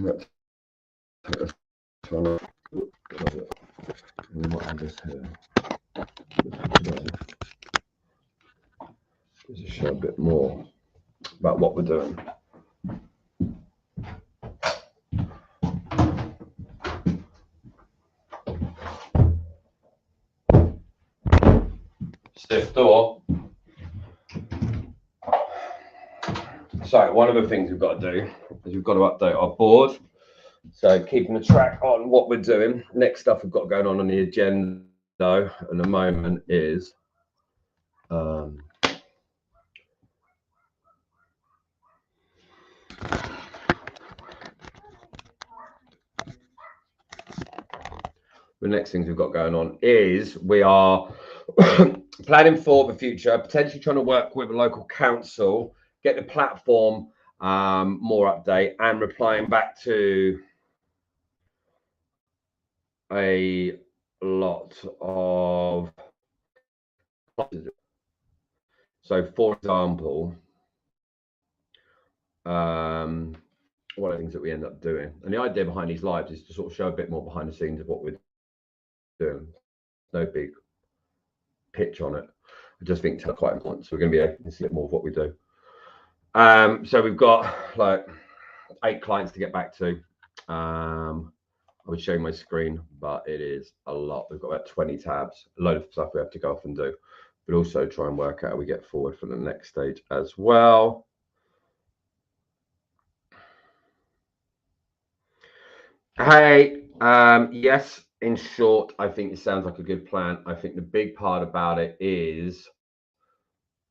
Let's take this one off. We might have this here. Just to show a bit more about what we're doing. Stiff door. So one of the things we've got to do is we've got to update our board. So keeping a track on what we're doing. Next stuff we've got going on the agenda at the moment is the next things we've got going on is we are planning for the future, potentially trying to work with a local council, get the platform more update, and replying back to a lot of. So for example, one of the things that we end up doing, and the idea behind these lives is to sort of show a bit more behind the scenes of what we're doing. No big pitch on it. I just think it's quite important. So we're going to be able to see a bit more of what we do. So we've got like 8 clients to get back to. I was showing my screen, but it is a lot. We've got about 20 tabs, a load of stuff we have to go off and do, but also try and work out how we get forward for the next stage as well. Hey, yes, in short, I think it sounds like a good plan. I think the big part about it is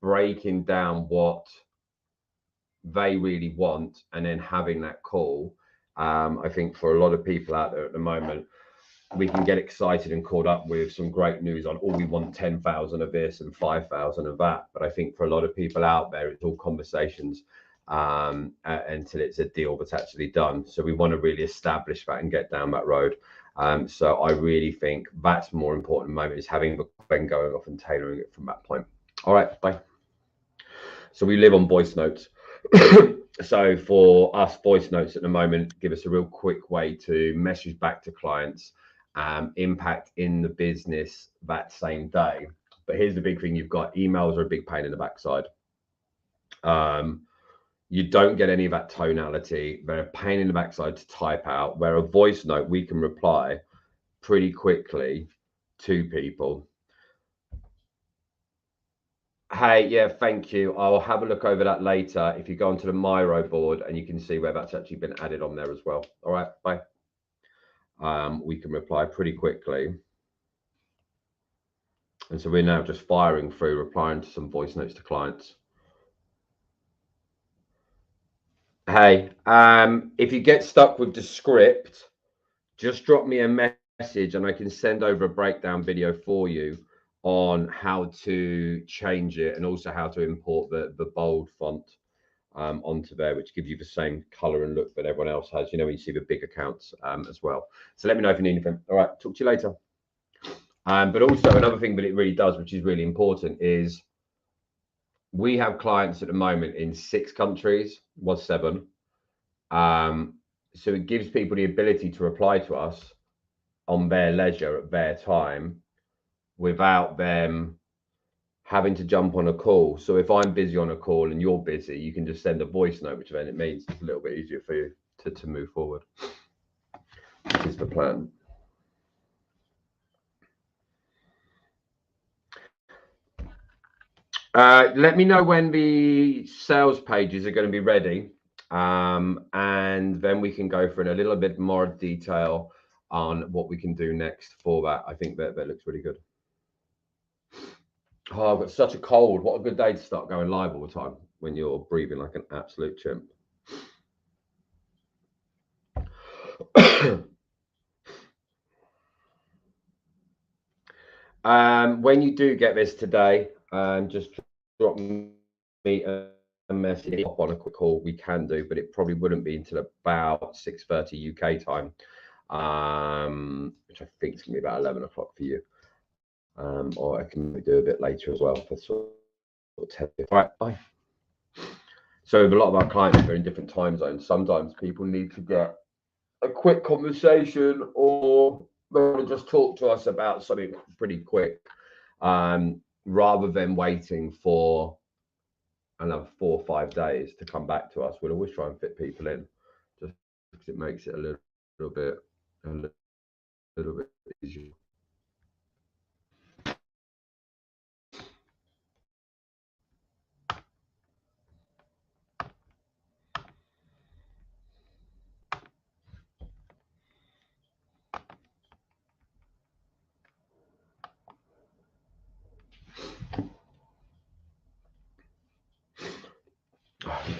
breaking down what they really want and then having that call. I think for a lot of people out there at the moment, we can get excited and caught up with some great news on, oh, we want 10,000 of this and 5,000 of that. But I think for a lot of people out there, it's all conversations until it's a deal that's actually done. So we want to really establish that and get down that road. So I really think that's more important moment, is having the Ben going off and tailoring it from that point. All right, bye. So we live on voice notes. So for us, voice notes at the moment give us a real quick way to message back to clients, impact in the business that same day. But here's the big thing: you've got emails are a big pain in the backside. You don't get any of that tonality. They're a pain in the backside to type out, where a voice note, we can reply pretty quickly to people. Hey, yeah, thank you. I'll have a look over that later. If you go onto the Miro board, and you can see where that's actually been added on there as well. All right, bye. We can reply pretty quickly. And so we're now just firing through, replying to some voice notes to clients. Hey, if you get stuck with the script, just drop me a message and I can send over a breakdown video for you on how to change it, and also how to import the bold font onto there, which gives you the same color and look that everyone else has, you know, when you see the big accounts as well. So let me know if you need anything. All right, talk to you later. But also another thing that it really does, which is really important, is we have clients at the moment in 6 countries, was 7. So it gives people the ability to reply to us on their leisure at their time without them having to jump on a call. So if I'm busy on a call and you're busy, you can just send a voice note, which then it means it's a little bit easier for you to move forward. This is the plan. Let me know when the sales pages are going to be ready, and then we can go for in a little bit more detail on what we can do next for that. I think that looks really good. Oh, I've got such a cold. What a good day to start going live all the time when you're breathing like an absolute chimp. When you do get this today, just drop me a message on a quick call. We can do, but it probably wouldn't be until about 6:30 UK time, which I think is going to be about 11 o'clock for you. Or I can do a bit later as well for sort of 10. All right, bye. So a lot of our clients are in different time zones. Sometimes people need to get a quick conversation, or they want to just talk to us about something pretty quick, rather than waiting for another 4 or 5 days to come back to us. We'll always try and fit people in, just because it makes it a little bit easier.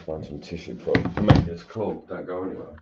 Find some tissue for make this cool. Don't go anywhere.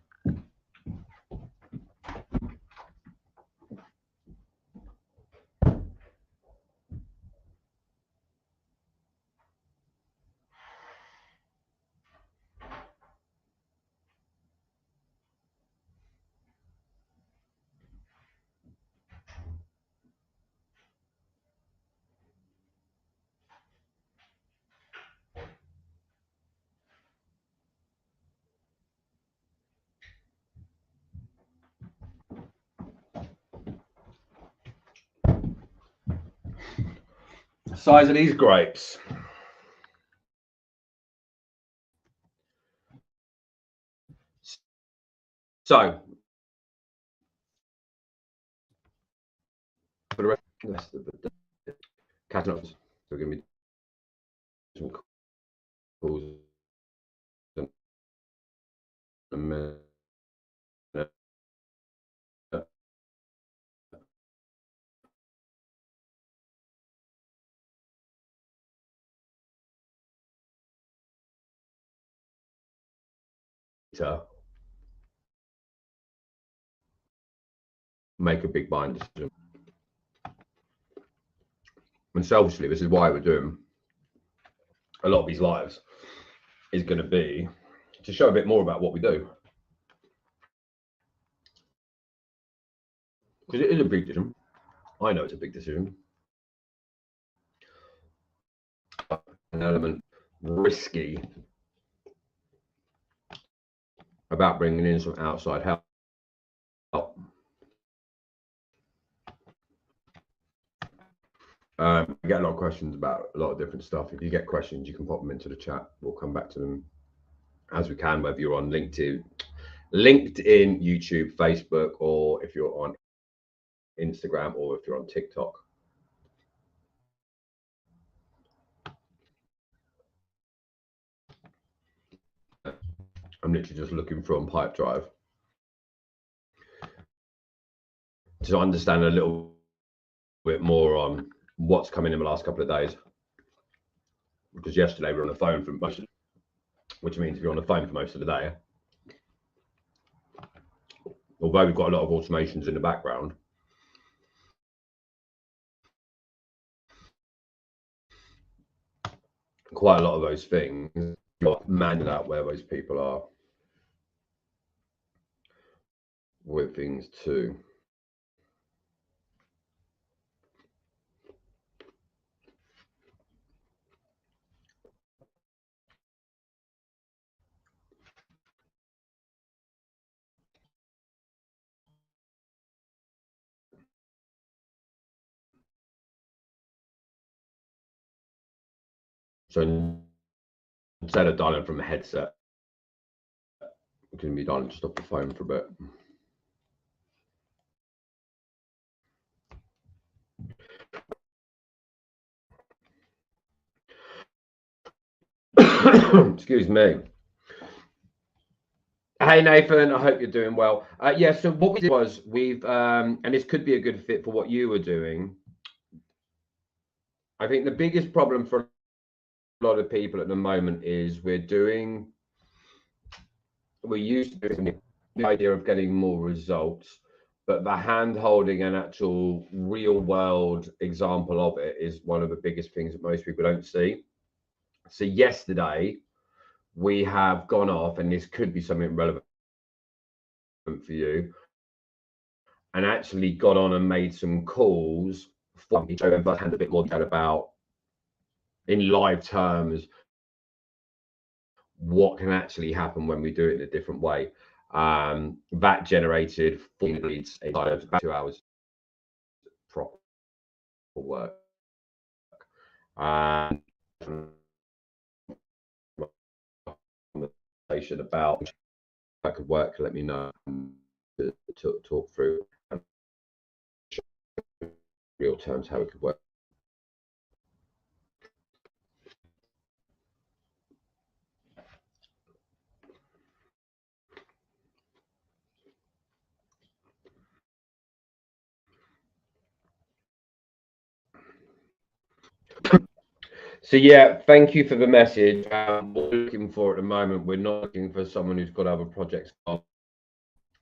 The size of these grapes. So, for the rest of the day, catching up, we're going to be some calls in a minute. To make a big buying decision. And selfishly, this is why we're doing a lot of these lives, is going to be to show a bit more about what we do. Because it is a big decision. I know it's a big decision. An element risky about bringing in some outside help. I get a lot of questions about a lot of different stuff. If you get questions, you can pop them into the chat. We'll come back to them as we can, whether you're on LinkedIn, YouTube, Facebook, or if you're on Instagram, or if you're on TikTok. I'm literally just looking from Pipedrive to understand a little bit more on what's coming in the last couple of days. Because yesterday we were on the phone for most of, which means if you're on the phone for most of the day, although we've got a lot of automations in the background, quite a lot of those things got manual out where those people are with things too. So instead of dialing from a headset, we're going to be dialing just off the phone for a bit. Excuse me. Hey Nathan, I hope you're doing well. Yeah, so what we did was we've, and this could be a good fit for what you were doing. I think the biggest problem for a lot of people at the moment is we're used to doing the idea of getting more results, but the hand holding an actual real world example of it is one of the biggest things that most people don't see. So yesterday we have gone off, and this could be something relevant for you, and actually got on and made some calls for each other, but had a bit more about, in live terms, what can actually happen when we do it in a different way. That generated 4 leads inside of about 2 hours proper work. Conversation about I could work, let me know to talk through real terms how it could work. So yeah, thank you for the message. What we're looking for at the moment, we're not looking for someone who's got other projects with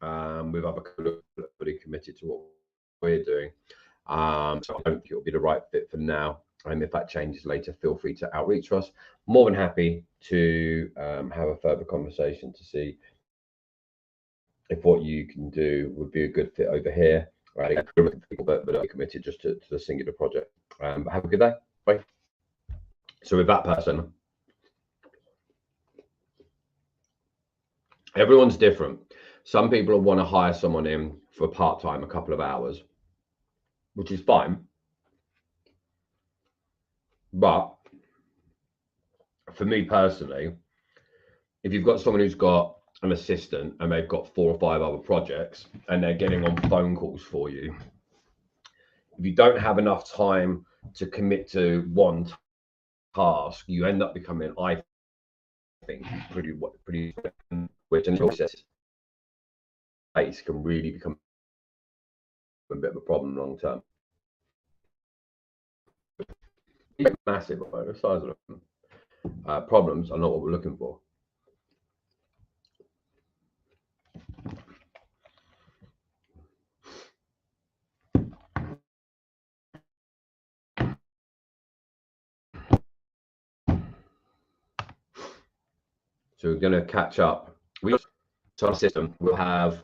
other fully committed to what we're doing. So I don't think it'll be the right fit for now. If that changes later, feel free to outreach to us. More than happy to have a further conversation to see if what you can do would be a good fit over here. Right, people that are committed just to the singular project. But have a good day. Bye. So with that person, everyone's different. Some people want to hire someone in for part-time, a couple of hours, which is fine. But for me personally, if you've got someone who's got an assistant and they've got 4 or 5 other projects and they're getting on phone calls for you, if you don't have enough time to commit to one task, you end up becoming, I think, pretty which in process can really become a bit of a problem long term. Massive, the size of them. Problems are not what we're looking for. So we're going to catch up. Our system will have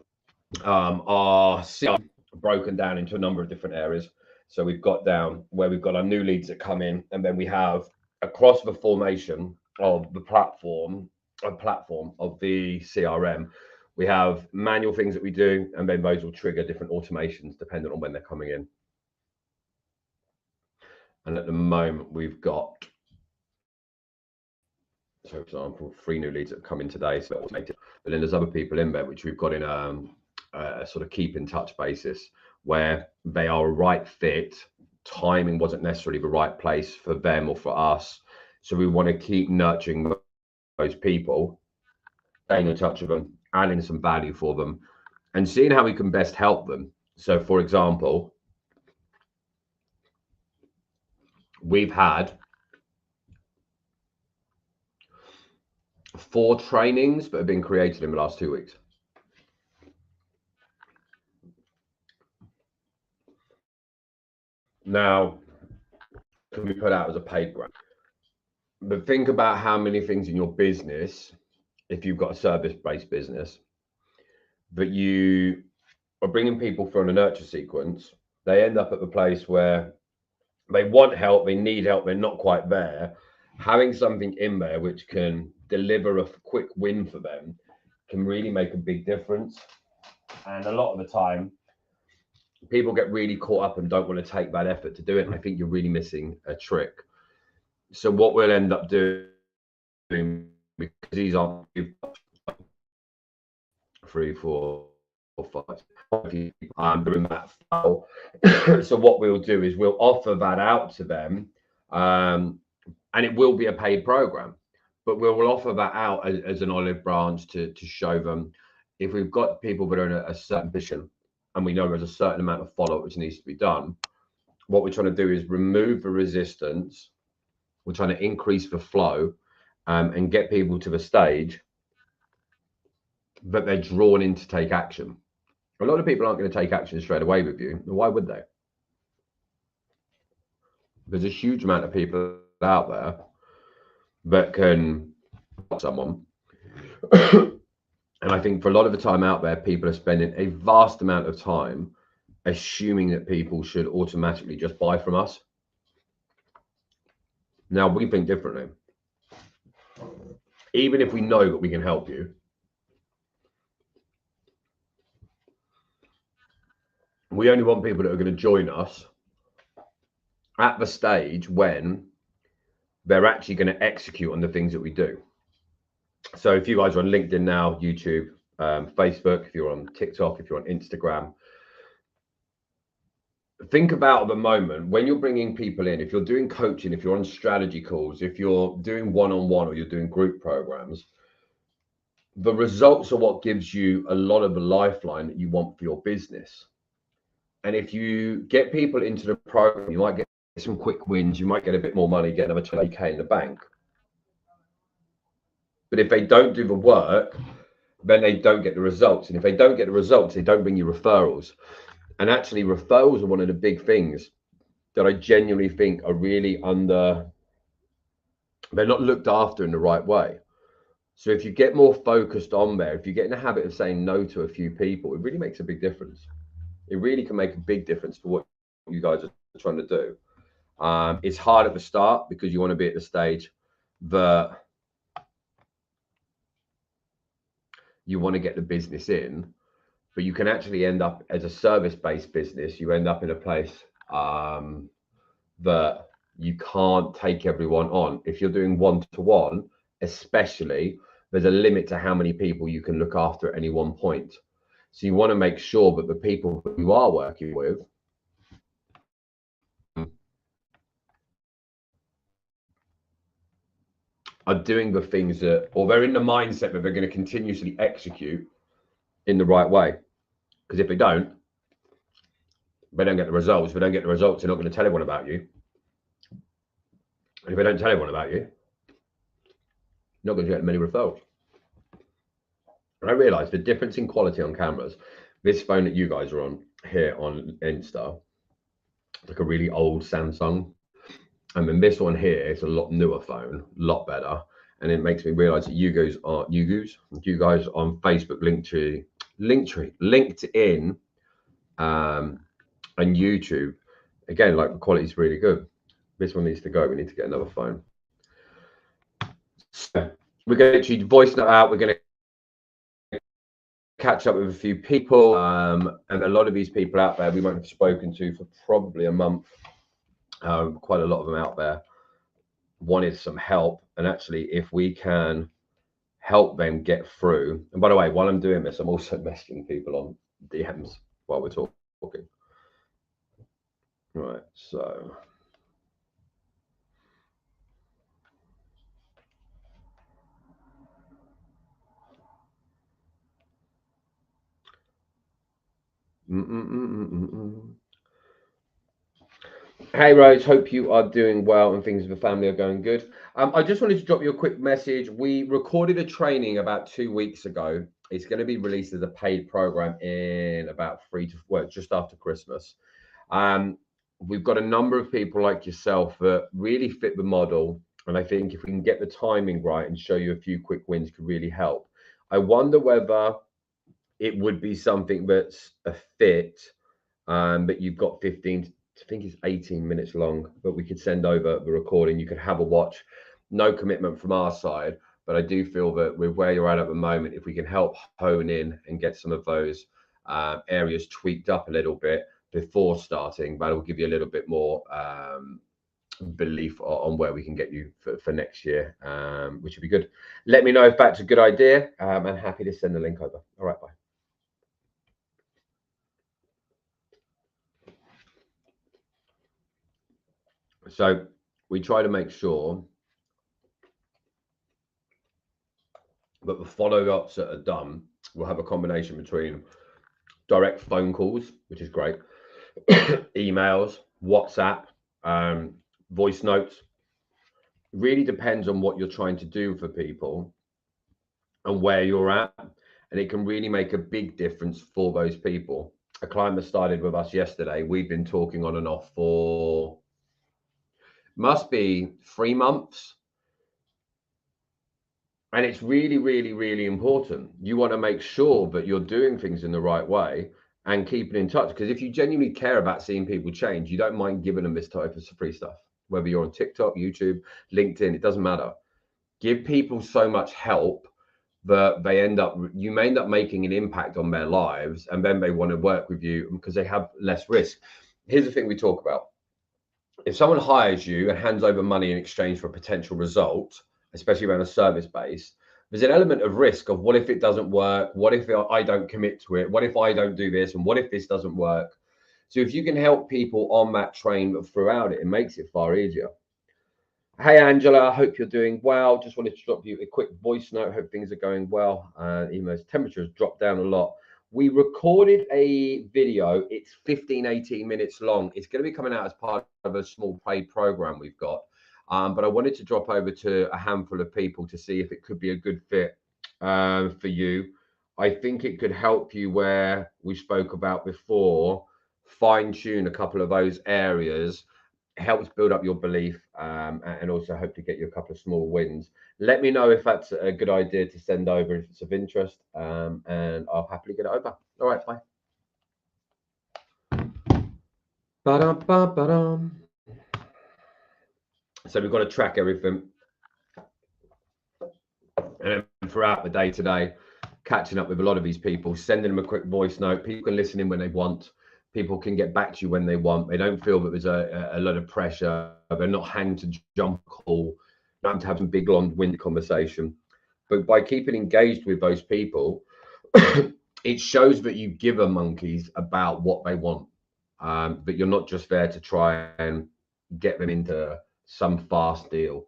our CRM broken down into a number of different areas. So we've got down where we've got our new leads that come in, and then we have across the formation of the platform of the CRM, we have manual things that we do, and then those will trigger different automations depending on when they're coming in. And at the moment, we've got, so for example, 3 new leads that come in today, so automated. But then there's other people in there which we've got in a sort of keep in touch basis where they are a right fit. Timing wasn't necessarily the right place for them or for us. So we want to keep nurturing those people, staying in touch with them, adding some value for them, and seeing how we can best help them. So for example, we've had 4 trainings that have been created in the last 2 weeks. Now, can be put out as a paid grant. But think about how many things in your business, if you've got a service-based business, that you are bringing people through on a nurture sequence, they end up at the place where they want help, they need help, they're not quite there. Having something in there which can deliver a quick win for them can really make a big difference. And a lot of the time, people get really caught up and don't want to take that effort to do it. And I think you're really missing a trick. So what we'll end up doing, because these aren't 3, 4, or 5 people in that file. So what we'll do is we'll offer that out to them, and it will be a paid program, but we'll offer that out as an olive branch to show them if we've got people that are in a certain position and we know there's a certain amount of follow-up which needs to be done. What we're trying to do is remove the resistance. We're trying to increase the flow and get people to the stage that they're drawn in to take action. A lot of people aren't going to take action straight away with you. Why would they? There's a huge amount of people out there that can help someone. And I think for a lot of the time out there, people are spending a vast amount of time assuming that people should automatically just buy from us. Now, we think differently. Even if we know that we can help you, We only want people that are going to join us at the stage when they're actually going to execute on the things that we do. So if you guys are on LinkedIn now, YouTube, Facebook, if you're on TikTok, if you're on Instagram, think about the moment when you're bringing people in, if you're doing coaching, if you're on strategy calls, if you're doing one-on-one or you're doing group programs, the results are what gives you a lot of the lifeline that you want for your business. And if you get people into the program, you might get some quick wins, you might get a bit more money, get another 20K in the bank. But if they don't do the work, then they don't get the results. And if they don't get the results, they don't bring you referrals. And actually, referrals are one of the big things that I genuinely think are really they're not looked after in the right way. So if you get more focused on there, if you get in the habit of saying no to a few people, it really makes a big difference. It really can make a big difference to what you guys are trying to do. It's hard at the start because you want to be at the stage that you want to get the business in, but you can actually end up as a service-based business. You end up in a place that you can't take everyone on. If you're doing one-to-one, especially, there's a limit to how many people you can look after at any one point. So you want to make sure that the people who you are working with are doing the things that, or they're in the mindset that they're going to continuously execute in the right way. Because if they don't get the results. If they don't get the results, they're not going to tell everyone about you. And if they don't tell everyone about you, you're not going to get many referrals. And I realized the difference in quality on cameras. This phone that you guys are on here on Insta, like a really old Samsung. And then this one here is a lot newer phone, a lot better. And it makes me realize that you guys on Facebook, LinkedIn, and YouTube, again, like the quality is really good. This one needs to go. We need to get another phone. So we're going to actually voice note out. We're going to catch up with a few people, and a lot of these people out there we won't have spoken to for probably a month. Quite a lot of them out there wanted some help, and actually, if we can help them get through. And by the way, while I'm doing this, I'm also messaging people on DMs while we're talking. Right, so. Hey Rose, hope you are doing well and things with the family are going good. I just wanted to drop you a quick message. We recorded a training about 2 weeks ago. It's going to be released as a paid program in about just after Christmas. We've got a number of people like yourself that really fit the model. And I think if we can get the timing right and show you a few quick wins could really help. I wonder whether it would be something that's a fit, but you've got 15, I think it's 18 minutes long, but we could send over the recording. You could have a watch. No commitment from our side, but I do feel that with where you're at the moment, if we can help hone in and get some of those areas tweaked up a little bit before starting, that will give you a little bit more belief on where we can get you for next year, which would be good. Let me know if that's a good idea. I'm happy to send the link over. All right, bye. So we try to make sure that the follow-ups that are done will have a combination between direct phone calls, which is great, emails, WhatsApp, voice notes. It really depends on what you're trying to do for people and where you're at. And it can really make a big difference for those people. A client that started with us yesterday, we've been talking on and off for must be 3 months. And it's really, really, really important. You want to make sure that you're doing things in the right way and keeping in touch. Because if you genuinely care about seeing people change, you don't mind giving them this type of free stuff. Whether you're on TikTok, YouTube, LinkedIn, it doesn't matter. Give people so much help but you may end up making an impact on their lives, and then they want to work with you because they have less risk. Here's the thing we talk about. If someone hires you and hands over money in exchange for a potential result, especially around a service base, there's an element of risk of what if it doesn't work? What if I don't commit to it? What if I don't do this? And what if this doesn't work? So if you can help people on that train throughout it, it makes it far easier. Hey, Angela, I hope you're doing well. Just wanted to drop you a quick voice note. Hope things are going well. Even though temperature has dropped down a lot. We recorded a video. It's 18 minutes long. It's going to be coming out as part of a small paid program we've got. But I wanted to drop over to a handful of people to see if it could be a good fit for you. I think it could help you where we spoke about before, fine tune a couple of those areas, helps build up your belief, and also hope to get you a couple of small wins. Let me know if that's a good idea to send over, if it's of interest, and I'll happily get it over. All right, bye. Ba-dum, ba-dum. So we've got to track everything, and throughout the day today, catching up with a lot of these people, sending them a quick voice note. People can listen in when they want. People can get back to you when they want. They don't feel that there's a lot of pressure. They're not having to jump a call, not having to have some big long-winded conversation. But by keeping engaged with those people, it shows that you give a monkeys about what they want. But you're not just there to try and get them into some fast deal,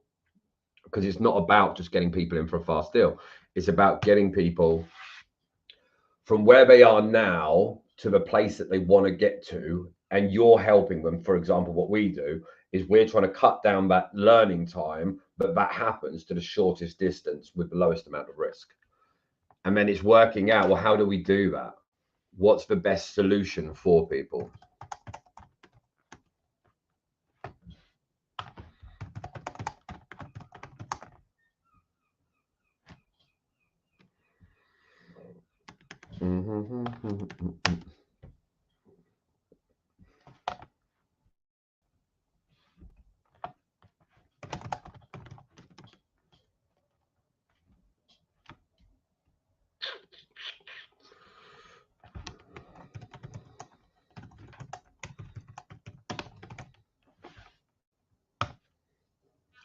because it's not about just getting people in for a fast deal. It's about getting people from where they are now to the place that they want to get to, and you're helping them. For example, what we do is we're trying to cut down that learning time, but that happens to the shortest distance with the lowest amount of risk. And then it's working out, well, how do we do that? What's the best solution for people?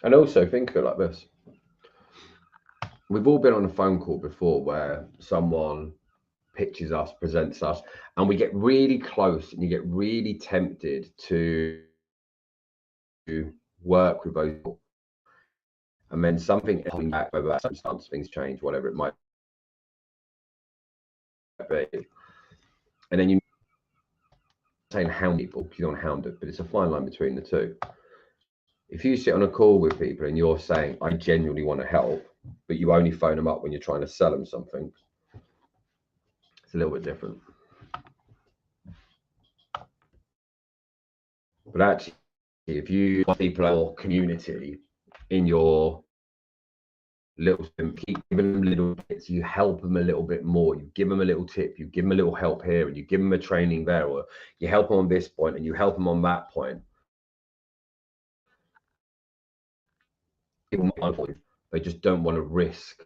And also think of it like this. We've all been on a phone call before where someone pitches us, presents us, and we get really close and you get really tempted to work with those people. And then something coming back, whether that's circumstance, things change, whatever it might be. And then you saying hound people, because you don't hound it, but it's a fine line between the two. If you sit on a call with people and you're saying, I genuinely want to help, but you only phone them up when you're trying to sell them something, it's a little bit different. But actually, if you want people or community in your little, keep giving them little bits, you help them a little bit more, you give them a little tip, you give them a little help here, and you give them a training there, or you help them on this point and you help them on that point. They just don't want to risk.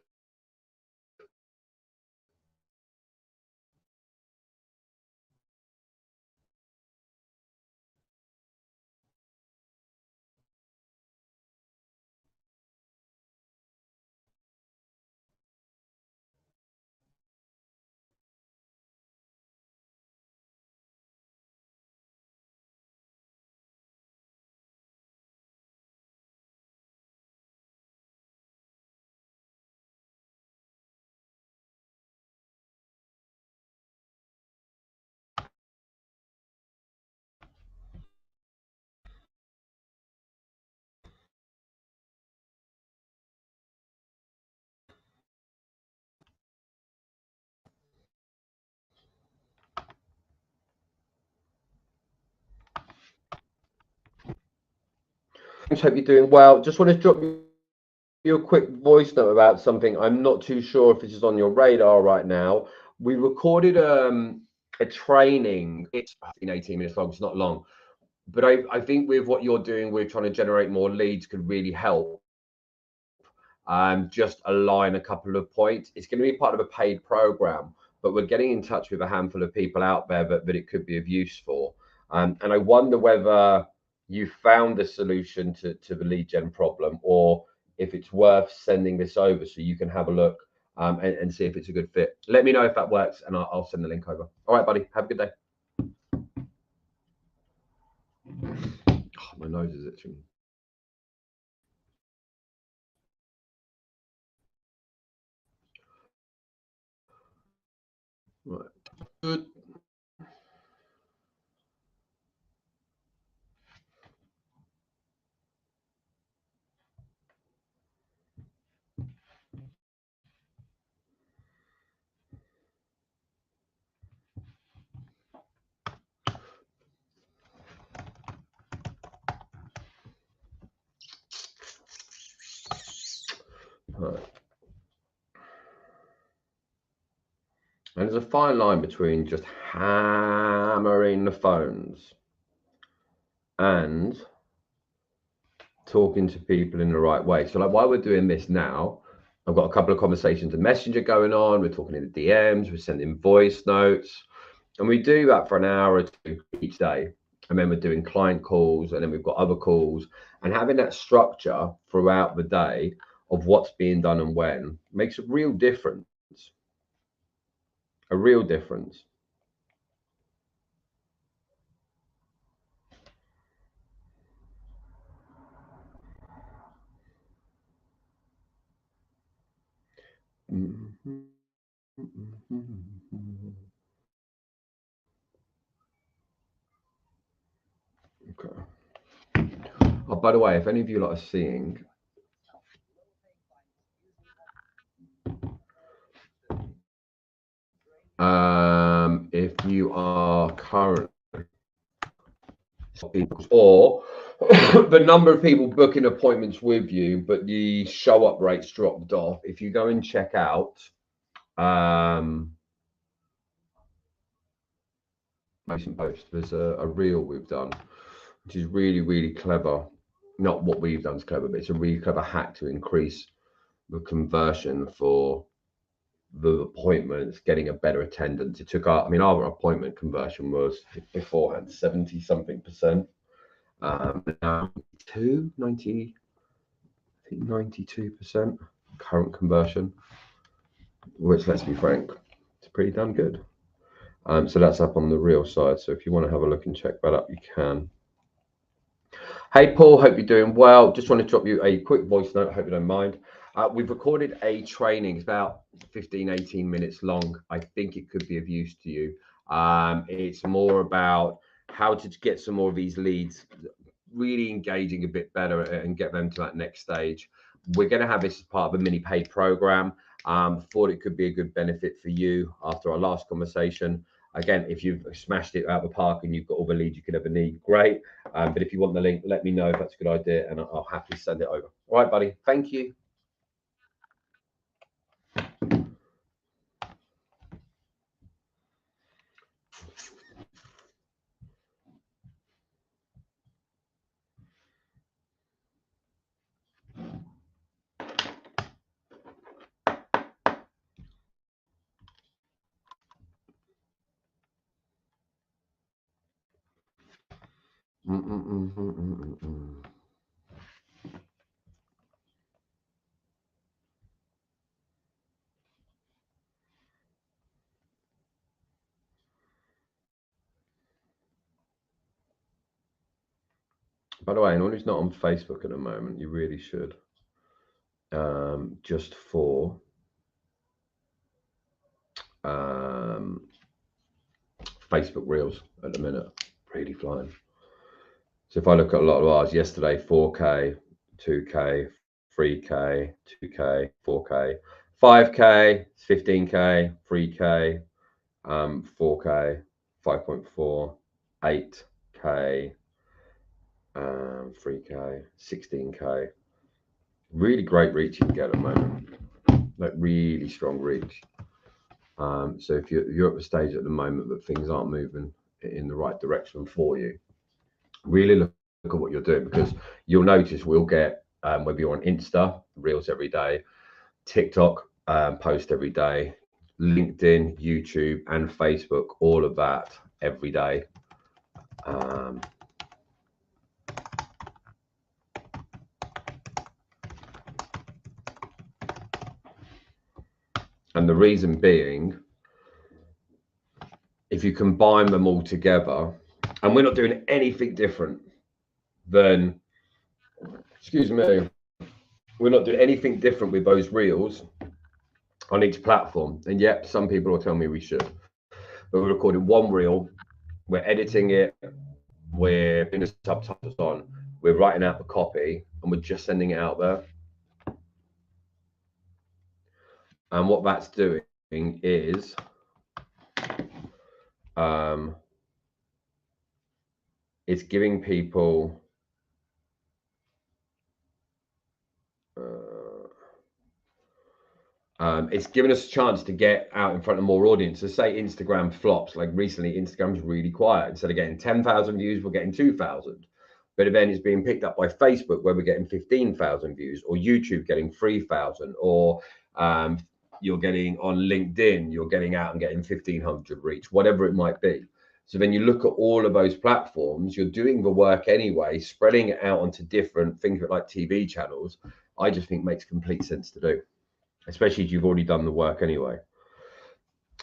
I hope you're doing well. Just want to drop you a quick voice note about something. I'm not too sure if this is on your radar right now. We recorded a training. It's 18 minutes long. It's not long, but I think with what you're doing, we're trying to generate more leads, could really help. just align a couple of points. It's going to be part of a paid program, but we're getting in touch with a handful of people out there that it could be of use for. And I wonder whether you found the solution to the lead gen problem, or if it's worth sending this over so you can have a look and see if it's a good fit. Let me know if that works, and I'll send the link over. All right, buddy. Have a good day. Oh, my nose is itching. Right. Good. Right. And there's a fine line between just hammering the phones and talking to people in the right way. So like, while we're doing this now, I've got a couple of conversations in Messenger going on. We're talking in the DMs, we're sending voice notes, and we do that for an hour or two each day. And then we're doing client calls, and then we've got other calls, and having that structure throughout the day of what's being done and when makes a real difference. A real difference. Okay. Oh, by the way, if any of you are seeing, if you are currently, or the number of people booking appointments with you, but the show up rates dropped off. If you go and check out recent post, there's a reel we've done, which is really, really clever. Not what we've done is clever, but it's a really clever hack to increase the conversion for the appointments, getting a better attendance. It took our, I mean, our appointment conversion was beforehand 70 something percent. Now 92% current conversion, which, let's be frank, it's pretty damn good. So that's up on the real side. So if you want to have a look and check that up, you can. Hey Paul, hope you're doing well. Just want to drop you a quick voice note, hope you don't mind. We've recorded a training, it's about 15-18 minutes long. I think it could be of use to you. It's more about how to get some more of these leads really engaging a bit better and get them to that next stage. We're going to have this as part of a mini paid program. Thought it could be a good benefit for you after our last conversation. Again, if you've smashed it out of the park and you've got all the leads you could ever need, great. But if you want the link, let me know if that's a good idea, and I'll happily send it over. All right, buddy. Thank you. By the way, anyone who's not on Facebook at the moment, you really should. Just for Facebook Reels at the minute, really flying. So if I look at a lot of ours yesterday, 4K, 2K, 3K, 2K, 4K, 5K, 15K, 3K, 4K, 5.4, 8K, 3K, 16K. Really great reach you can get at the moment, like really strong reach. So if you're at the stage at the moment that things aren't moving in the right direction for you, really look at what you're doing, because you'll notice we'll get whether you're on Insta, Reels every day, TikTok, post every day, LinkedIn, YouTube, and Facebook, all of that every day. And the reason being, if you combine them all together, and we're not doing anything different than, excuse me, we're not doing anything different with those reels on each platform. And yet some people will tell me we should. But we're recording one reel, we're editing it, we're putting the subtitles on, we're writing out the copy, and we're just sending it out there. And what that's doing is it's giving people it's given us a chance to get out in front of more audiences. Say Instagram flops, like recently Instagram's really quiet. Instead of getting 10,000 views, we're getting 2,000. But then it's being picked up by Facebook, where we're getting 15,000 views, or YouTube getting 3,000, or you're getting on LinkedIn, you're getting out and getting 1,500 reach, whatever it might be. So then you look at all of those platforms, you're doing the work anyway, spreading it out onto different things like TV channels, I just think makes complete sense to do, especially if you've already done the work anyway.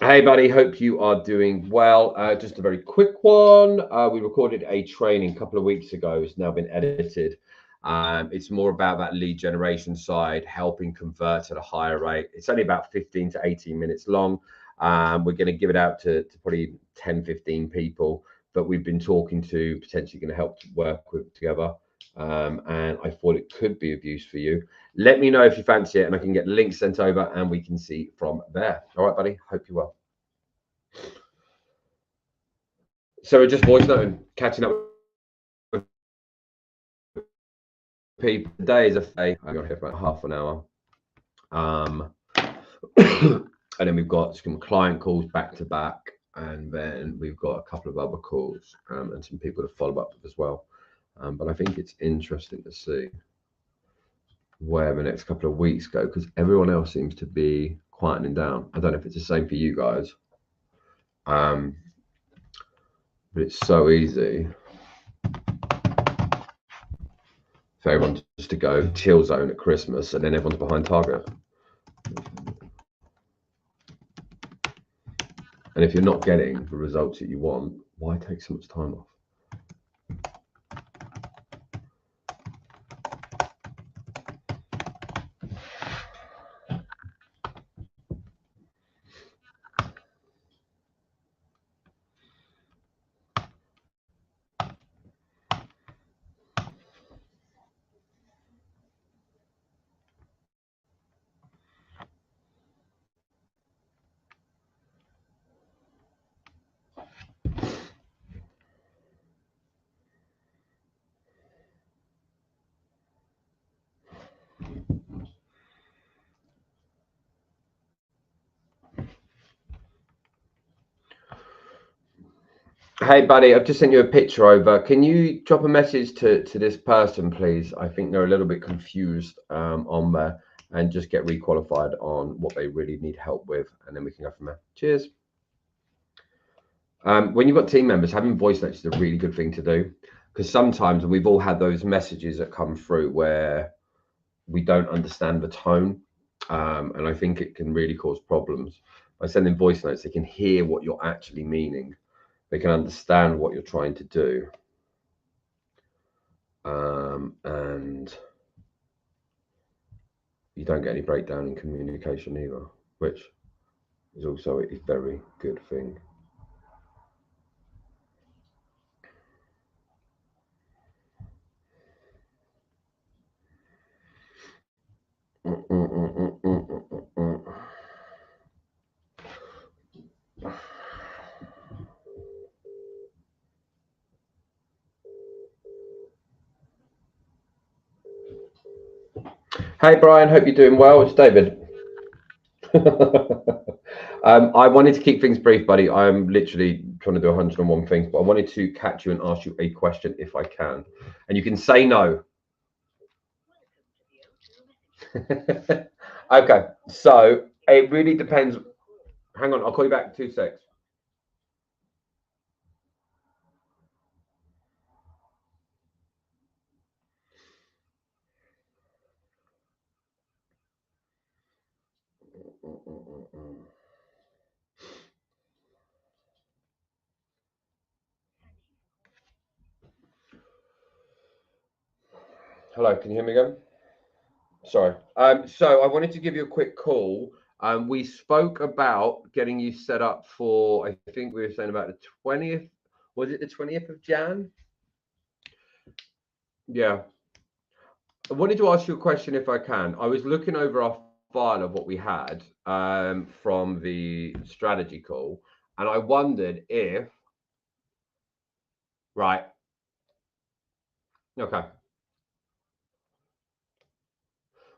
Hey, buddy, hope you are doing well. Just a very quick one. We recorded a training a couple of weeks ago. It's now been edited. It's more about that lead generation side, helping convert at a higher rate. It's only about 15 to 18 minutes long. We're going to give it out to probably 10, 15 people that we've been talking to, potentially going to help work with together. And I thought it could be of use for you. Let me know if you fancy it, and I can get the link sent over and we can see from there. All right, buddy. Hope you're well. So we're just voice noting, catching up with people. Today is a day. I got here for about half an hour. And then we've got some client calls back to back, and then we've got a couple of other calls and some people to follow up with as well. But I think it's interesting to see where the next couple of weeks go, because everyone else seems to be quietening down. I don't know if it's the same for you guys, but it's so easy for everyone just to go chill zone at Christmas, and then everyone's behind target. And if you're not getting the results that you want, why take so much time off? Hey, buddy, I've just sent you a picture over. Can you drop a message to this person, please? I think they're a little bit confused on there, and just get requalified on what they really need help with, and then we can go from there. Cheers. When you've got team members, having voice notes is a really good thing to do, because sometimes we've all had those messages that come through where we don't understand the tone, and I think it can really cause problems. By sending voice notes, they can hear what you're actually meaning. They can understand what you're trying to do. And you don't get any breakdown in communication either, which is also a very good thing. Hey, Brian, hope you're doing well. It's David. I wanted to keep things brief, buddy. I'm literally trying to do 101 things, but I wanted to catch you and ask you a question if I can. And you can say no. Okay, so it really depends. Hang on, I'll call you back 2 secs. Hello, can you hear me again? Sorry. So I wanted to give you a quick call. We spoke about getting you set up for, I think we were saying about the 20th. Was it the 20th of Jan? Yeah. I wanted to ask you a question if I can. I was looking over our file of what we had from the strategy call, and I wondered if, right, okay.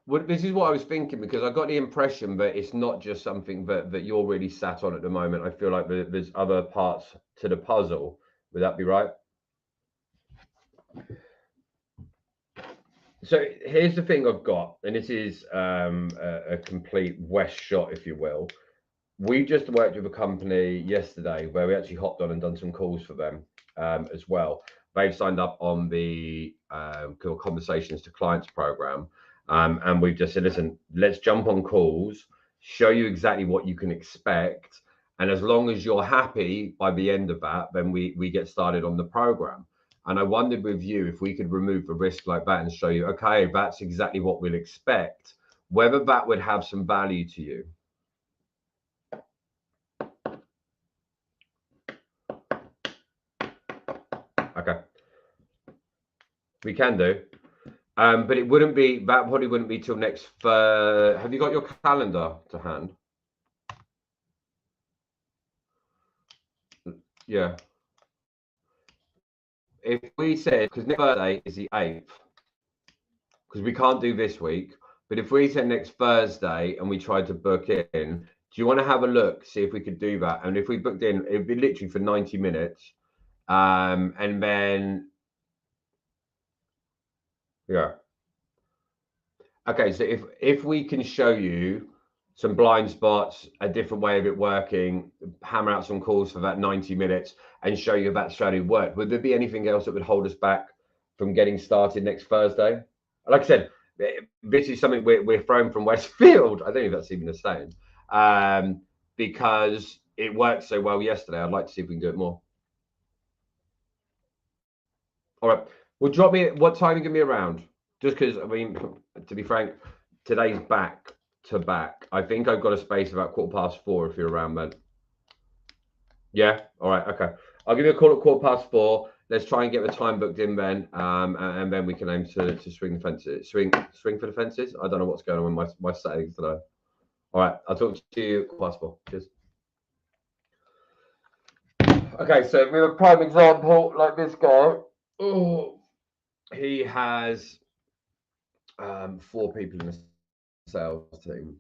Well, this is what I was thinking because I got the impression that it's not just something that you're really sat on at the moment. I feel like there's other parts to the puzzle. Would that be right? So here's the thing I've got, and this is a complete West shot, if you will. We just worked with a company yesterday where we actually hopped on and done some calls for them as well. They've signed up on the Conversations to Clients program. And we've just said, listen, let's jump on calls, show you exactly what you can expect. And as long as you're happy by the end of that, then we get started on the program. And I wondered with you if we could remove the risk like that and show you, okay, that's exactly what we'll expect, whether that would have some value to you. Okay, we can do. But it wouldn't be, that probably wouldn't be till next. Have you got your calendar to hand? Yeah. If we said, because next Thursday is the 8th, because we can't do this week, but if we said next Thursday and we tried to book in, do you want to have a look, see if we could do that? And if we booked in, it'd be literally for 90 minutes. And then, yeah. Okay, so if we can show you some blind spots, a different way of it working, hammer out some calls for that 90 minutes and show you that strategy worked, would there be anything else that would hold us back from getting started next Thursday? Like I said, this is something we're throwing from Westfield. I don't know if that's even the same. Because it worked so well yesterday. I'd like to see if we can do it more. All right. Well, drop me what time you give me around. Just because, I mean, to be frank, today's back to back. I think I've got a space about 4:15 if you're around, man. Yeah. All right. Okay. I'll give you a call at 4:15. Let's try and get the time booked in then, and then we can aim to swing the fences. Swing for the fences. I don't know what's going on with my settings today. All right. I'll talk to you at 4:15. Cheers. Okay. So with a prime example like this guy. Oh, he has 4 people in the sales team.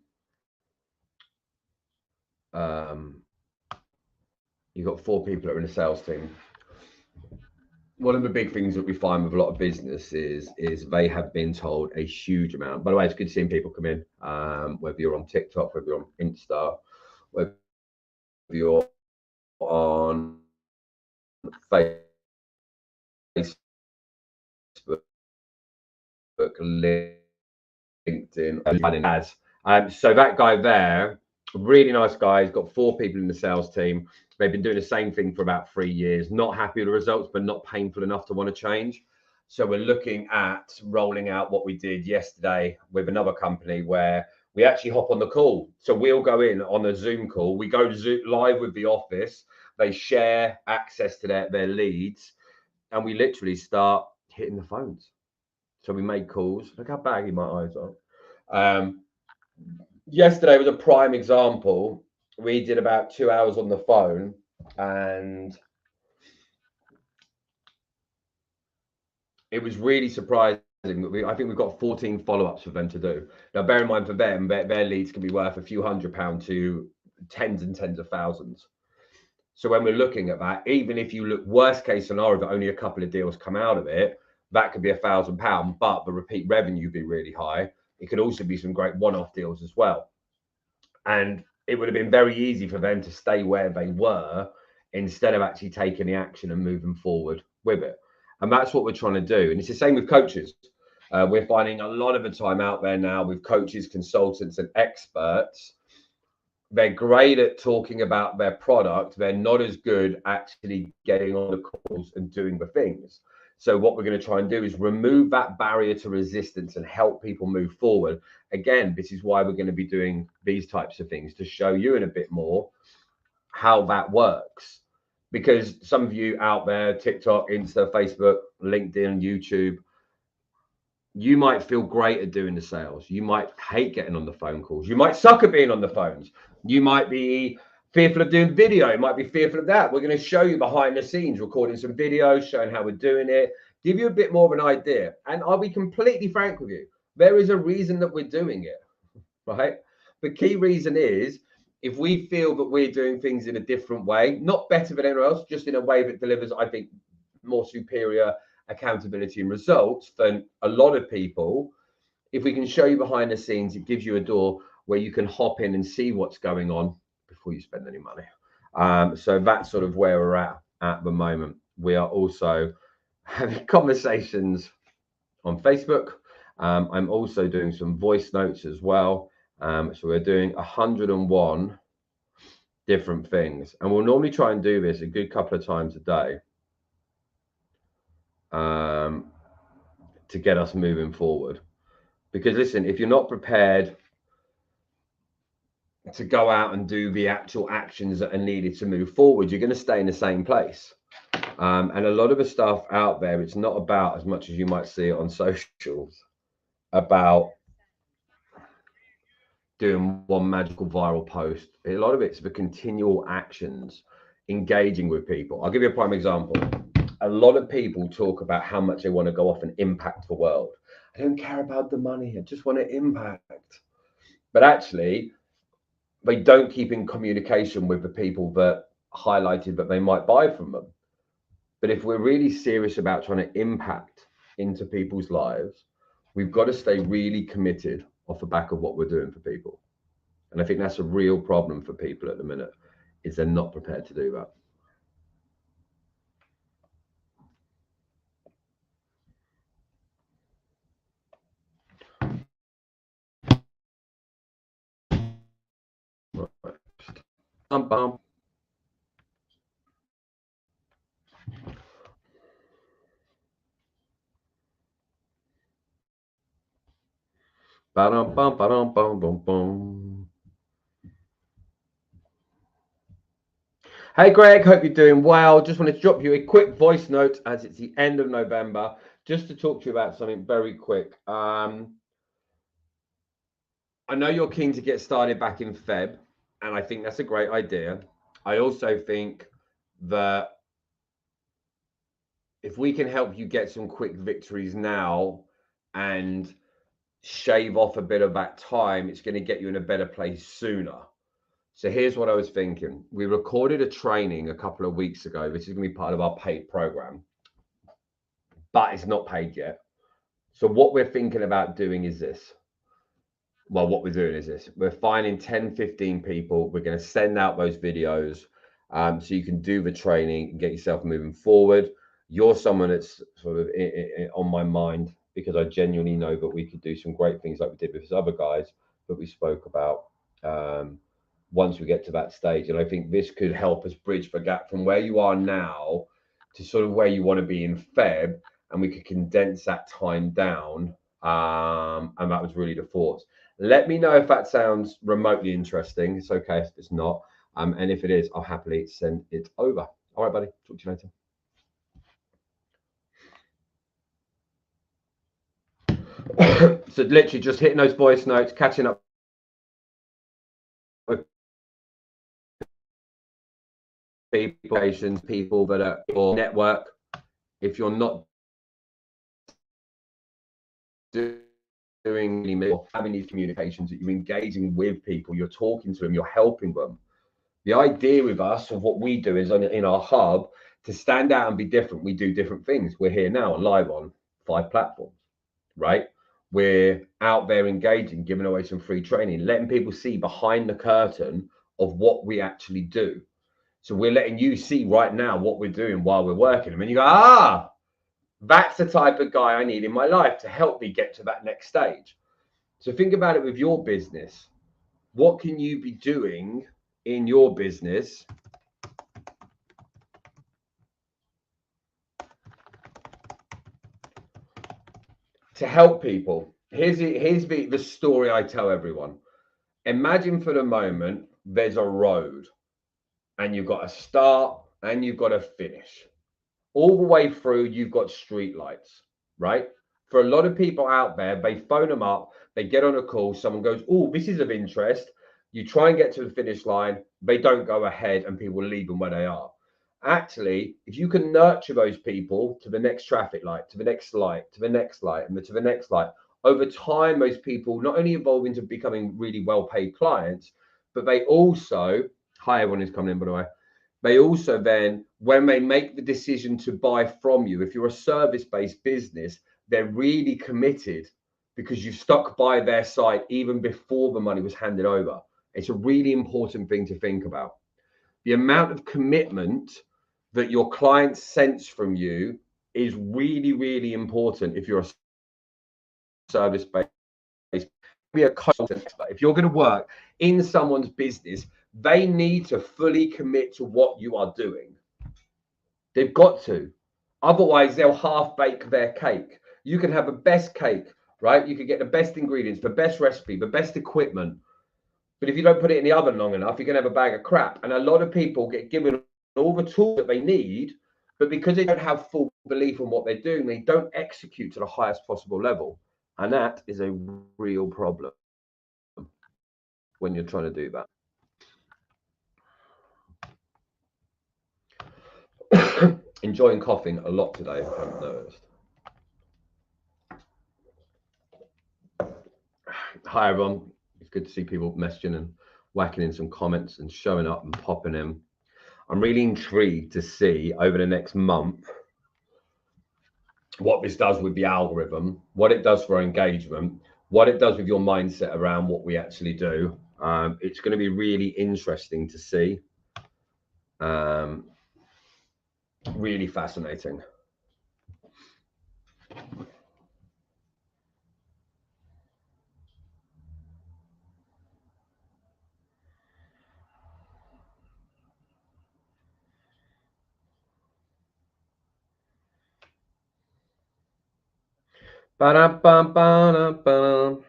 You've got 4 people that are in the sales team. One of the big things that we find with a lot of businesses is they have been told a huge amount. By the way, it's good seeing people come in, whether you're on TikTok, whether you're on Insta, whether you're on Facebook, LinkedIn, and ads. So that guy there, really nice guy. He's got 4 people in the sales team. They've been doing the same thing for about 3 years. Not happy with the results, but not painful enough to want to change. So we're looking at rolling out what we did yesterday with another company where we actually hop on the call. So we'll go in on a Zoom call. We go live with the office. They share access to their leads, and we literally start hitting the phones. So we made calls. Look how baggy my eyes are. Yesterday was a prime example. We did about 2 hours on the phone, and it was really surprising. I think we've got 14 follow-ups for them to do. Now, bear in mind for them, their leads can be worth a few £100 to tens and tens of thousands. So when we're looking at that, even if you look worst case scenario that only a couple of deals come out of it, that could be £1,000, but the repeat revenue would be really high. It could also be some great one-off deals as well. And it would have been very easy for them to stay where they were instead of actually taking the action and moving forward with it. And that's what we're trying to do. And it's the same with coaches. We're finding a lot of the time out there now with coaches, consultants, and experts. They're great at talking about their product. They're not as good actually getting on the calls and doing the things. So what we're going to try and do is remove that barrier to resistance and help people move forward. Again, this is why we're going to be doing these types of things, to show you in a bit more how that works. Because some of you out there, TikTok, Insta, Facebook, LinkedIn, YouTube, you might feel great at doing the sales. You might hate getting on the phone calls. You might suck at being on the phones. You might be fearful of doing video. You might be fearful of that. We're going to show you behind the scenes, recording some videos, showing how we're doing it, give you a bit more of an idea. And I'll be completely frank with you. There is a reason that we're doing it, right? The key reason is if we feel that we're doing things in a different way, not better than anyone else, just in a way that delivers, I think, more superior accountability and results than a lot of people. If we can show you behind the scenes, it gives you a door where you can hop in and see what's going on before you spend any money. So that's sort of where we're at the moment. We are also having conversations on Facebook. I'm also doing some voice notes as well. So we're doing 101 different things, and we'll normally try and do this a good couple of times a day to get us moving forward. Because listen, if you're not prepared to go out and do the actual actions that are needed to move forward, you're going to stay in the same place. And a lot of the stuff out there, it's not about, as much as you might see it on socials, about doing one magical viral post. A lot of it's the continual actions, engaging with people. I'll give you a prime example. A lot of people talk about how much they want to go off and impact the world. I don't care about the money. I just want to impact. But actually, they don't keep in communication with the people that highlighted that they might buy from them. But if we're really serious about trying to impact into people's lives, we've got to stay really committed off the back of what we're doing for people. And I think that's a real problem for people at the minute, is they're not prepared to do that. Right. Bum. Ba-dum, bum, ba-dum, bum, bum, bum. Hey Greg, hope you're doing well. Just want to drop you a quick voice note as it's the end of November, just to talk to you about something very quick. I know you're keen to get started back in Feb, and I think that's a great idea. I also think that if we can help you get some quick victories now and shave off a bit of that time, it's going to get you in a better place sooner. So here's what I was thinking. We recorded a training a couple of weeks ago. This is going to be part of our paid program, but it's not paid yet. So what we're thinking about doing is this. Well, what we're doing is this. We're finding 10, 15 people. We're going to send out those videos so you can do the training and get yourself moving forward. You're someone that's sort of on my mind, because I genuinely know that we could do some great things like we did with these other guys that we spoke about once we get to that stage. And I think this could help us bridge the gap from where you are now to sort of where you want to be in Feb, and we could condense that time down. And that was really the thoughts. Let me know if that sounds remotely interesting. It's okay if it's not. And if it is, I'll happily send it over. All right, buddy. Talk to you later. So literally just hitting those voice notes, catching up with people that are your network. If you're not doing or having these communications, that you're engaging with people, you're talking to them, you're helping them. The idea with us of what we do is in our hub, to stand out and be different, we do different things. We're here now live on 5 platforms, right? we're out there engaging, giving away some free training, letting people see behind the curtain of what we actually do. So we're letting you see right now what we're doing while we're working. And then you go, that's the type of guy I need in my life to help me get to that next stage. So think about it with your business. What can you be doing in your business to help people? Here's the story I tell everyone. Imagine for the moment there's a road and you've got a start and you've got a finish. All the way through, you've got street lights, right? For a lot of people out there, they phone them up, they get on a call, someone goes, oh, this is of interest. You try and get to the finish line, they don't go ahead, and people leave them where they are. Actually, if you can nurture those people to the next traffic light, to the next light, to the next light, and to the next light, over time, those people not only evolve into becoming really well-paid clients, but they also, hi, everyone who's coming in, by the way, they also then, when they make the decision to buy from you, if you're a service-based business, they're really committed because you stuck by their side even before the money was handed over. It's a really important thing to think about. The amount of commitment that your clients sense from you is really, really important if you're a service-based. Be a consultant expert. If you're going to work in someone's business, they need to fully commit to what you are doing. They've got to. Otherwise, they'll half bake their cake. You can have the best cake, right? You can get the best ingredients, the best recipe, the best equipment. But if you don't put it in the oven long enough, you're going to have a bag of crap. And a lot of people get given all the tools that they need, but because they don't have full belief in what they're doing, they don't execute to the highest possible level. And that is a real problem when you're trying to do that. Enjoying coughing a lot today, I haven't noticed. Hi, everyone. It's good to see people messaging and whacking in some comments and showing up and popping in. I'm really intrigued to see over the next month what this does with the algorithm, what it does for engagement, what it does with your mindset around what we actually do. It's going to be really interesting to see. Really fascinating. Ba-da-bum-ba-da-bum.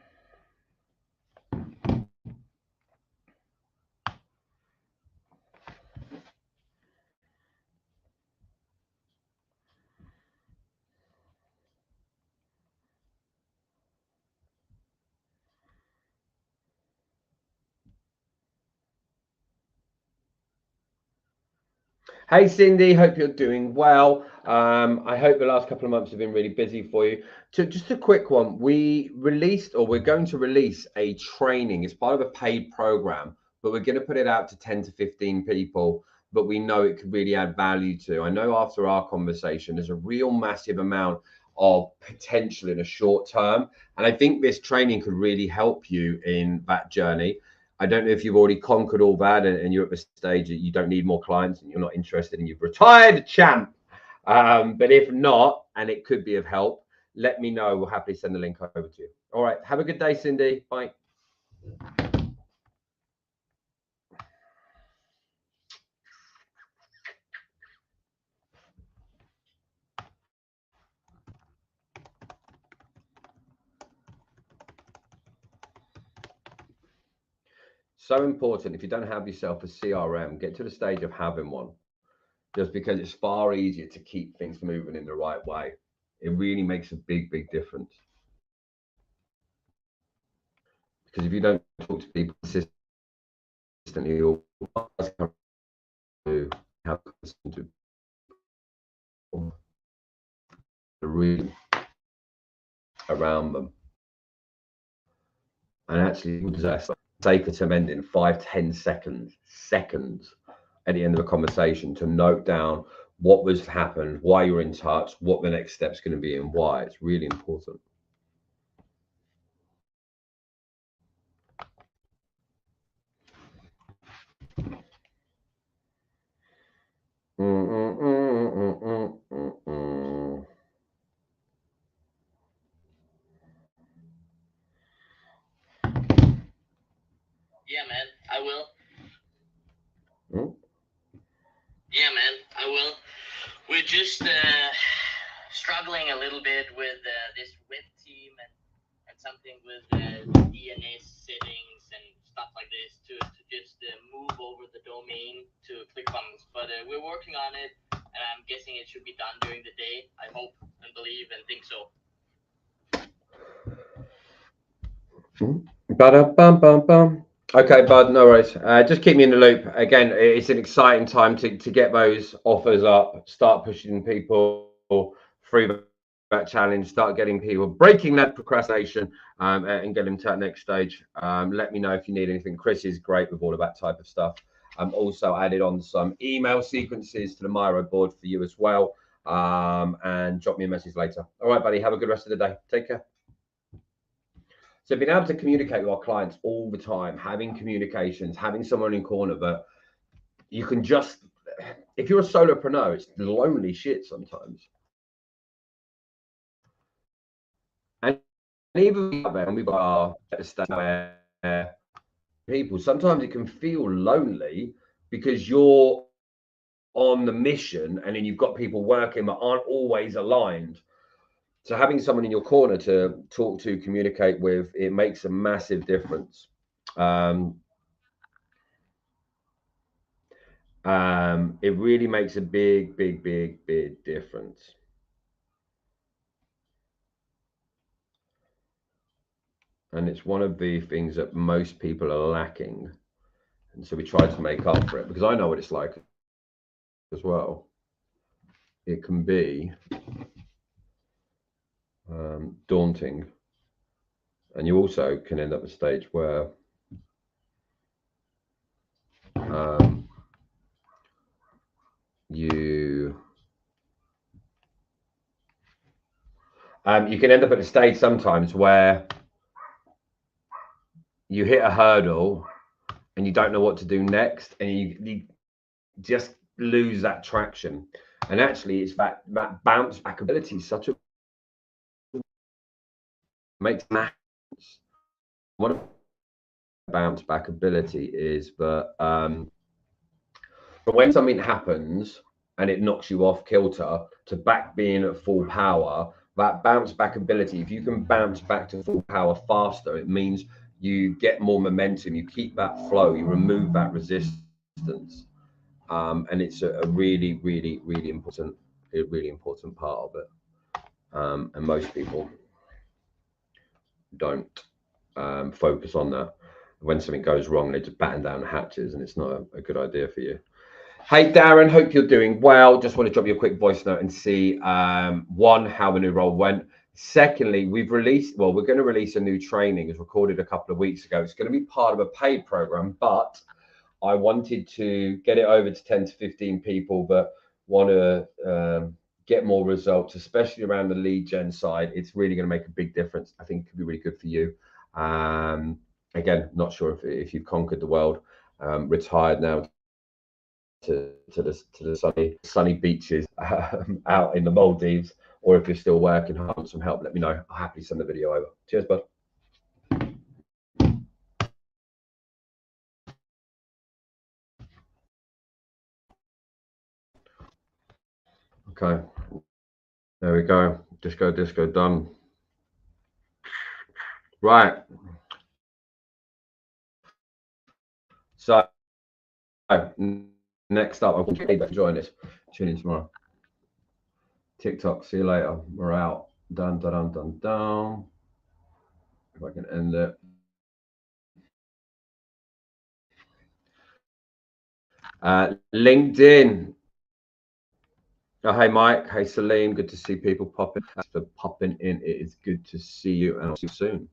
Hey, Cindy, hope you're doing well. I hope the last couple of months have been really busy for you. Just a quick one. We're going to release a training. It's part of a paid program, but we're going to put it out to 10 to 15 people, but we know it could really add value to. I know after our conversation, there's a real massive amount of potential in a short term. And I think this training could really help you in that journey. I don't know if you've already conquered all that and you're at the stage that you don't need more clients and you're not interested and you've retired, champ. But if not, and it could be of help, let me know. We'll happily send the link over to you. All right. Have a good day, Cindy. Bye. So important. If you don't have yourself a CRM, get to the stage of having one, just because it's far easier to keep things moving in the right way. It really makes a big, big difference. Because if you don't talk to people consistently, you'll have to really around them. And actually, say for some ending 5-10 seconds at the end of a conversation to note down what was happened, why you're in touch, what the next step's going to be, and why. It's really important. Yeah, man, I will. Hmm? Yeah, man, I will. We're just struggling a little bit with this web team and something with DNS settings and stuff like this to just move over the domain to ClickFunnels. But we're working on it, and I'm guessing it should be done during the day. I hope and believe and think so. Ba-da-bum-bum-bum. Okay, bud, no worries. Just keep me in the loop. Again, it's an exciting time to get those offers up, start pushing people through that challenge, start getting people breaking that procrastination and get them to that next stage. Let me know if you need anything. Chris is great with all of that type of stuff. Also added on some email sequences to the Miro board for you as well. And drop me a message later. All right, buddy. Have a good rest of the day. Take care. So being able to communicate with our clients all the time, having communications, having someone in corner, but you can just, if you're a solopreneur, it's lonely shit sometimes. And even out there, and we've got our at the stage where people, sometimes it can feel lonely because you're on the mission and then you've got people working that aren't always aligned. So having someone in your corner to talk to, communicate with, it makes a massive difference. It really makes a big, big, big, big difference. And it's one of the things that most people are lacking. And so we try to make up for it because I know what it's like as well. It can be daunting. And you also can end up at a stage where you can end up at a stage sometimes where you hit a hurdle and you don't know what to do next, and you just lose that traction. And actually, it's that bounce back ability is such a makes matters. What a bounce back ability is that when something happens and it knocks you off kilter to back being at full power, that bounce back ability, if you can bounce back to full power faster, it means you get more momentum, you keep that flow, you remove that resistance. And it's a really, really, really important part of it. And most people don't focus on that. When something goes wrong, they just batten down the hatches, and it's not a good idea for you. Hey, Darren, hope you're doing well. Just want to drop you a quick voice note and see one, how the new role went. Secondly, we're going to release a new training. It was recorded a couple of weeks ago. It's going to be part of a paid program, but I wanted to get it over to 10 to 15 people that want to get more results, especially around the lead gen side. It's really going to make a big difference. I think it could be really good for you. Again, not sure if you've conquered the world, retired now to the sunny beaches out in the Maldives, or if you're still working hard, want some help, let me know. I'll happily send the video over. Cheers, bud. Okay, there we go. Disco done. Right. So next up, I want you to join us. Tune in tomorrow. TikTok. See you later. We're out. Dun dun dun dun dun. If I can end it. LinkedIn. Oh, hey Mike. Hey Salim. Good to see people popping. Thanks for popping in. It is good to see you, and I'll see you soon.